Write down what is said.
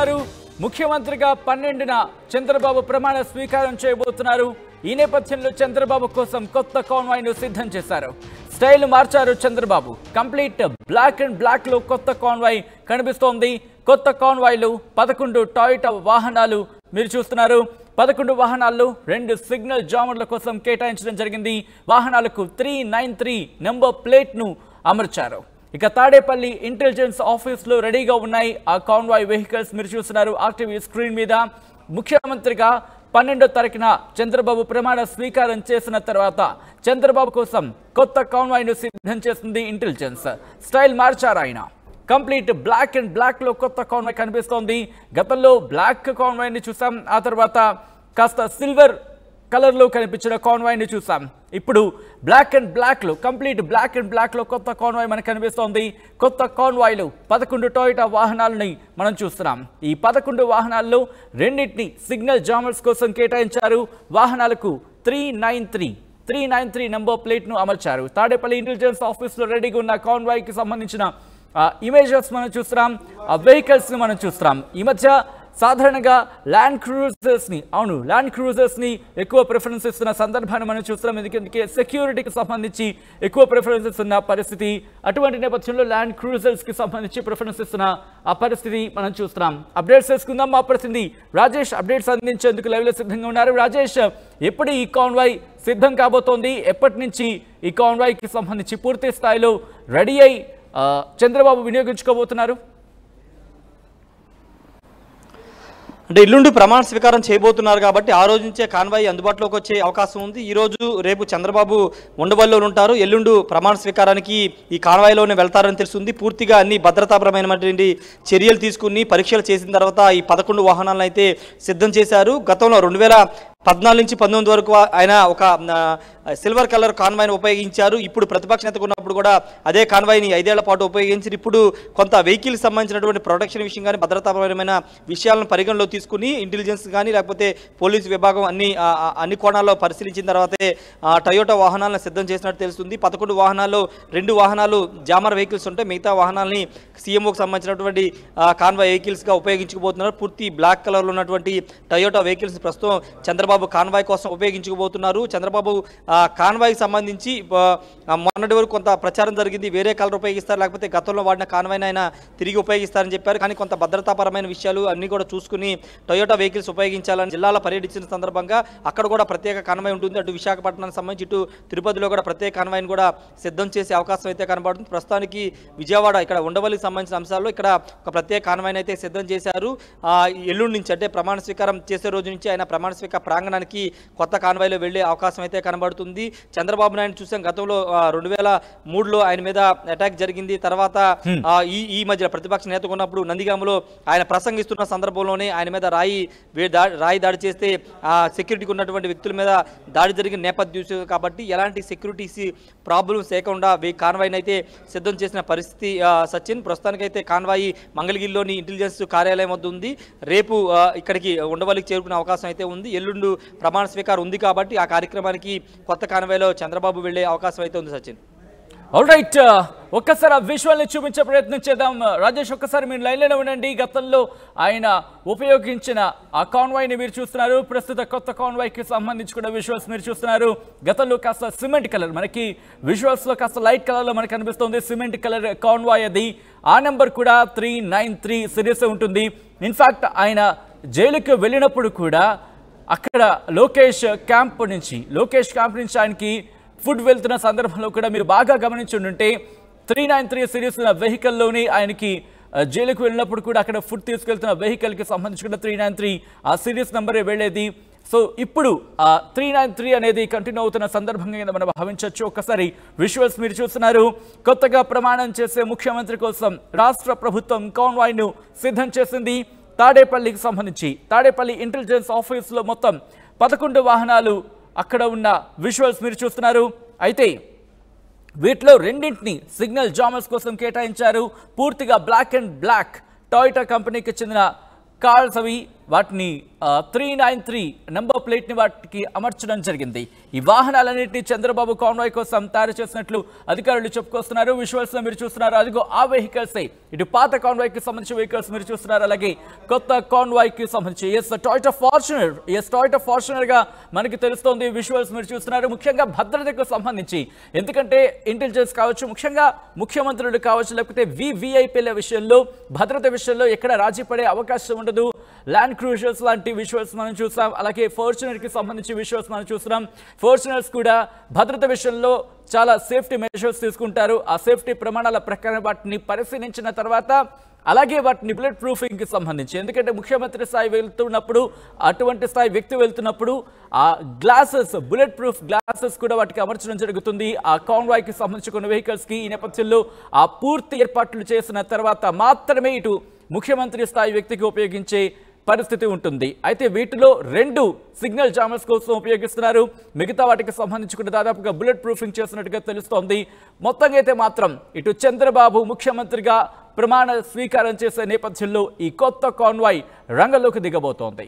చూస్తున్నారు. ముఖ్యమంత్రిగా 12న చంద్రబాబు ప్రమాణ స్వీకారం చేయబోతున్నారు. ఈ నేపథ్యంలో చంద్రబాబు కోసం కొత్త కాన్వాయ్ ను సిద్ధం చేశారు. స్టైల్ మార్చారు Chandrababu. Complete black and black లో కొత్త కాన్వాయ్ కనిపిస్తోంది. కొత్త కాన్వాయ్ లో 11 టొయోటా వాహనాలు మీరు చూస్తున్నారు. 11 వాహనాల్లో 2 సిగ్నల్ జామర్ల కోసం కేటాయించడం జరిగింది. వాహనాలకు 393 నెంబర్ ప్లేట్ ను అమర్చారు. ఇక తాడేపల్లి ఇంటెలిజెన్స్ ఆఫీస్ లో రెడీగా ఉన్నాయి ఆ కాన్వాయ్ వెహికల్స్ మీరు చూస్తున్నారు ఆర్టీవీ స్క్రీన్ మీద. ముఖ్యమంత్రిగా 12వ తారీఖున చంద్రబాబు ప్రమాణ స్వీకారం చేసిన తర్వాత చంద్రబాబు కోసం కొత్త కాన్వాయ్ ను సిద్ధం చేసింది ఇంటెలిజెన్స్. స్టైల్ మార్చారు ఆయన. కంప్లీట్ బ్లాక్ అండ్ బ్లాక్ లో కొత్త కాన్వాయ్ కనిపిస్తోంది. గతంలో బ్లాక్ కాన్వాయ్ ని చూసాం, ఆ తర్వాత కాస్త సిల్వర్ కలర్ లో కనిపించిన కాన్వాయ్ ని చూసాం. ఇప్పుడు బ్లాక్ అండ్ బ్లాక్ లో కంప్లీట్ బ్లాక్ అండ్ బ్లాక్ లో కొత్త కాన్వాయ్ మనకు కనిపిస్తోంది. కొత్త కాన్వాయ్ లో 11 టొయోటా వాహనాలని మనం చూస్తున్నాం. ఈ 11 వాహనాల్లో 2 సిగ్నల్ జామర్స్ కోసం కేటాయించారు. వాహనాలకు 393 నెంబర్ ప్లేట్ ను అమర్చారు. తాడేపల్లి ఇంటెలిజెన్స్ ఆఫీస్ లో రెడీగా ఉన్న కాన్వాయ్ కి సంబంధించిన ఇమేజెస్ మనం చూస్తున్నాం, ఆ వెహికల్స్ ని మనం చూస్తున్నాం. ఈ మధ్య సాధారణంగా ల్యాండ్ క్రూజర్స్ ని ఎక్కువ ప్రిఫరెన్స్ ఇస్తున్న సందర్భాన్ని మనం చూస్తున్నాం. ఎందుకంటే సెక్యూరిటీకి సంబంధించి ఎక్కువ ప్రిఫరెన్సెస్ ఉన్న పరిస్థితి. అటువంటి నేపథ్యంలో ల్యాండ్ క్రూజర్స్ కి సంబంధించి ప్రిఫరెన్స్ ఇస్తున్న ఆ పరిస్థితి మనం చూస్తున్నాం. అప్డేట్స్ చేసుకుందాం. మా ప్రతినిధి రాజేష్ అప్డేట్స్ అందించేందుకు లైవ్ లో సిద్ధంగా ఉన్నారు. రాజేష్, ఎప్పుడు ఈ కాన్వాయ్ సిద్ధం కాబోతోంది? ఎప్పటి నుంచి ఈ కాన్వాయ్ కి సంబంధించి పూర్తి స్థాయిలో రెడీ అయి చంద్రబాబు వినియోగించుకోబోతున్నారు? అంటే ఎల్లుండి ప్రమాణ స్వీకారం చేయబోతున్నారు కాబట్టి ఆ రోజు నుంచే కాన్వాయ్ అందుబాటులోకి వచ్చే అవకాశం ఉంది. ఈ రోజు రేపు చంద్రబాబు ఉండవల్లిలో ఉంటారు. ఎల్లుండి ప్రమాణ స్వీకారానికి ఈ కాన్వాయ్లోనే వెళ్తారని తెలుస్తుంది. పూర్తిగా అన్ని భద్రతాపరమైనటువంటి చర్యలు తీసుకుని పరీక్షలు చేసిన తర్వాత ఈ 11 వాహనాలను అయితే సిద్ధం చేశారు. గతంలో 2014 నుంచి 19 వరకు ఆయన ఒక సిల్వర్ కలర్ కాన్వాయ్ని ఉపయోగించారు. ఇప్పుడు ప్రతిపక్ష నేతకు ఉన్నప్పుడు కూడా అదే కాన్వాయ్ని 5 ఏళ్ల పాటు ఉపయోగించారు. ఇప్పుడు కొంత వెహికల్కి సంబంధించినటువంటి ప్రొటెక్షన్ విషయం కానీ భద్రతాపరమైన విషయాలను పరిగణలో తీసుకుని ఇంటెలిజెన్స్ కానీ లేకపోతే పోలీసు విభాగం అన్ని కోణాల్లో పరిశీలించిన తర్వాతే టొయోటా వాహనాలను సిద్ధం చేసినట్టు తెలుస్తుంది. 11 వాహనాల్లో 2 వాహనాలు జామర్ వెహికల్స్ ఉంటాయి. మిగతా వాహనాలని సీఎంఓకి సంబంధించినటువంటి కాన్వాయ్ వెహికల్స్గా ఉపయోగించుకోబోతున్నారు. పూర్తి బ్లాక్ కలర్లో ఉన్నటువంటి టొయోటా వెహికల్స్ ప్రస్తుతం చంద్రబాబు కాన్వాయ్ కోసం ఉపయోగించుకోబోతున్నారు. చంద్రబాబు కాన్వాయ్కి సంబంధించి మొన్నటి వరకు కొంత ప్రచారం జరిగింది. వేరే కలర్ ఉపయోగిస్తారు, లేకపోతే గతంలో వాడిన కాన్వాయ్ని ఆయన తిరిగి ఉపయోగిస్తారని చెప్పారు. కానీ కొంత భద్రతాపరమైన విషయాలు అన్ని కూడా చూసుకుని టొయోటా వెహికల్స్ ఉపయోగించాలని జిల్లాలో పర్యటించిన సందర్భంగా అక్కడ కూడా ప్రత్యేక కాన్వాయ్ ఉంటుంది. అటు విశాఖపట్నానికి సంబంధించి ఇటు తిరుపతిలో కూడా ప్రత్యేక కాన్వాయ్ని కూడా సిద్ధం చేసే అవకాశం అయితే కనబడుతుంది. ప్రస్తుతానికి విజయవాడ ఇక్కడ ఉండవల్లికి సంబంధించిన అంశాల్లో ఇక్కడ ఒక ప్రత్యేక కాన్వాయ్ని అయితే సిద్ధం చేశారు. ఎల్లుండి నుంచి అంటే ప్రమాణ స్వీకారం చేసే రోజు నుంచి ఆయన ప్రమాణ స్వీకార ప్రాంగణానికి కొత్త కాన్వాయ్లో వెళ్లే అవకాశం అయితే కనబడుతుంది. చంద్రబాబు నాయుడు చూసాం, గతంలో 2003లో ఆయన మీద అటాక్ జరిగింది. తర్వాత ఈ మధ్య ప్రతిపక్ష నేతగా ఉన్నప్పుడు నందిగామలో ఆయన ప్రసంగిస్తున్న సందర్భంలోనే ఆయన మీద రాయి దాడి చేస్తే సెక్యూరిటీకి ఉన్నటువంటి వ్యక్తుల మీద దాడి జరిగిన నేపథ్యం కాబట్టి ఎలాంటి సెక్యూరిటీ ప్రాబ్లమ్స్ లేకుండా కాన్వాయ్ని అయితే సిద్ధం చేసిన పరిస్థితి. సచిన్, ప్రస్తుతానికైతే కాన్వాయ్ మంగళగిరిలోని ఇంటెలిజెన్స్ కార్యాలయం వద్ద ఉంది. రేపు ఇక్కడికి ఉండవల్లికి చేరుకునే అవకాశం అయితే ఉంది. ఎల్లుండి ప్రమాణ స్వీకారం ఉంది కాబట్టి ఆ కార్యక్రమానికి కొత్త కాన్వాయ్లో చంద్రబాబు వెళ్లే అవకాశం అయితే ఉంది. సచిన్, ఆల్ రైట్, ఒక్కసారి ఆ విజువల్ ని చూపించే ప్రయత్నం చేద్దాం. రాజేష్, ఒక్కసారి మీరు లైన్లోనే ఉండండి. గతంలో ఆయన ఉపయోగించిన ఆ కాన్వాయ్ ని మీరు చూస్తున్నారు. ప్రస్తుత కొత్త కాన్వాయ్ కి సంబంధించి కూడా విజువల్స్ మీరు చూస్తున్నారు. గతంలో కాస్త సిమెంట్ కలర్, మనకి విజువల్స్ లో కాస్త లైట్ కలర్ లో మనకు కనిపిస్తుంది సిమెంట్ కలర్ కాన్వాయ్ అది. ఆ నెంబర్ కూడా 393 సిరీస్ ఉంటుంది. ఇన్ఫాక్ట్ ఆయన జైలుకి వెళ్ళినప్పుడు కూడా అక్కడ లోకేష్ క్యాంప్ నుంచి ఆయనకి ఫుడ్ వెళ్తున్న సందర్భంలో కూడా మీరు బాగా గమనించి ఉంటే 393 సిరీస్ ఉన్న వెహికల్లోని ఆయనకి జైలుకు వెళ్ళినప్పుడు కూడా అక్కడ ఫుడ్ తీసుకెళ్తున్న వెహికల్కి సంబంధించి కూడా 393 ఆ సిరీస్ నెంబరే వెళ్ళేది. సో ఇప్పుడు 393 అనేది కంటిన్యూ అవుతున్న సందర్భంగా మనం భావించవచ్చు. ఒక్కసారి విజువల్స్ మీరు చూస్తున్నారు. కొత్తగా ప్రమాణం చేసే ముఖ్యమంత్రి కోసం రాష్ట్ర ప్రభుత్వం కాన్వాయ్ ను సిద్ధం చేసింది. తాడేపల్లికి సంబంధించి తాడేపల్లి ఇంటెలిజెన్స్ ఆఫీస్లో మొత్తం 11 వాహనాలు అక్కడ ఉన్న విజువల్స్ మీరు చూస్తున్నారు. అయితే వీటిలో 2 సిగ్నల్ జామర్స్ కోసం కేటాయించారు. పూర్తిగా బ్లాక్ అండ్ బ్లాక్ టొయోటా కంపెనీకి చెందిన కార్స్ అవి వాటిని 393 నెంబర్ ప్లేట్ని వాటికి అమర్చడం జరిగింది. ఈ వాహనాలన్నింటినీ చంద్రబాబు కాన్వాయ్ కోసం తయారు చేసినట్లు అధికారులు చెప్పుకొస్తున్నారు. విజువల్స్ లో మీరు చూస్తున్నారు, అదిగో ఆ వెహికల్సే. ఇటు పాత కాన్వాయ్ కి సంబంధించిన వెహికల్స్ మీరు చూస్తున్నారు, అలాగే కొత్త కాన్వాయ్ కి సంబంధించి టొయోటా ఫార్చునర్ గా మనకి తెలుస్తోంది. విజువల్స్ మీరు చూస్తున్నారు, ముఖ్యంగా భద్రతకు సంబంధించి. ఎందుకంటే ఇంటెలిజెన్స్ కావచ్చు, ముఖ్యంగా ముఖ్యమంత్రులు కావచ్చు, లేకపోతే వివిఐపీల విషయంలో భద్రత విషయంలో ఎక్కడ రాజీ పడే అవకాశం ఉండదు. ల్యాండ్ క్రూజర్స్ లాంటి విజువల్స్ మనం చూసాం, అలాగే ఫార్చునర్ కి సంబంధించి విజువల్స్ మనం చూస్తున్నాం. ఫార్చునర్స్ కూడా భద్రత విషయంలో చాలా సేఫ్టీ మెజర్స్ తీసుకుంటారు. ఆ సేఫ్టీ ప్రమాణాల ప్రకారం వాటిని పరిశీలించిన తర్వాత అలాగే వాటిని బుల్లెట్ ప్రూఫింగ్ కి సంబంధించి, ఎందుకంటే ముఖ్యమంత్రి స్థాయి వెళ్తున్నప్పుడు, అటువంటి స్థాయి వ్యక్తి వెళ్తున్నప్పుడు ఆ గ్లాసెస్, బుల్లెట్ ప్రూఫ్ గ్లాసెస్ కూడా వాటికి అమర్చడం జరుగుతుంది. ఆ కాన్వాయ్ కి సంబంధించి కొన్ని వెహికల్స్ కి ఈ నేపథ్యంలో ఆ పూర్తి ఏర్పాట్లు చేసిన తర్వాత మాత్రమే ఇటు ముఖ్యమంత్రి స్థాయి వ్యక్తికి ఉపయోగించే పరిస్థితి ఉంటుంది. అయితే వీటిలో 2 సిగ్నల్ జామర్స్ కోసం ఉపయోగిస్తున్నారు. మిగతా వాటికి సంబంధించి కూడా దాదాపుగా బుల్లెట్ ప్రూఫింగ్ చేసినట్టుగా తెలుస్తోంది. మొత్తంగా అయితే మాత్రం ఇటు చంద్రబాబు ముఖ్యమంత్రిగా ప్రమాణ స్వీకారం చేసే నేపథ్యంలో ఈ కొత్త కాన్వాయ్ రంగంలోకి దిగబోతోంది.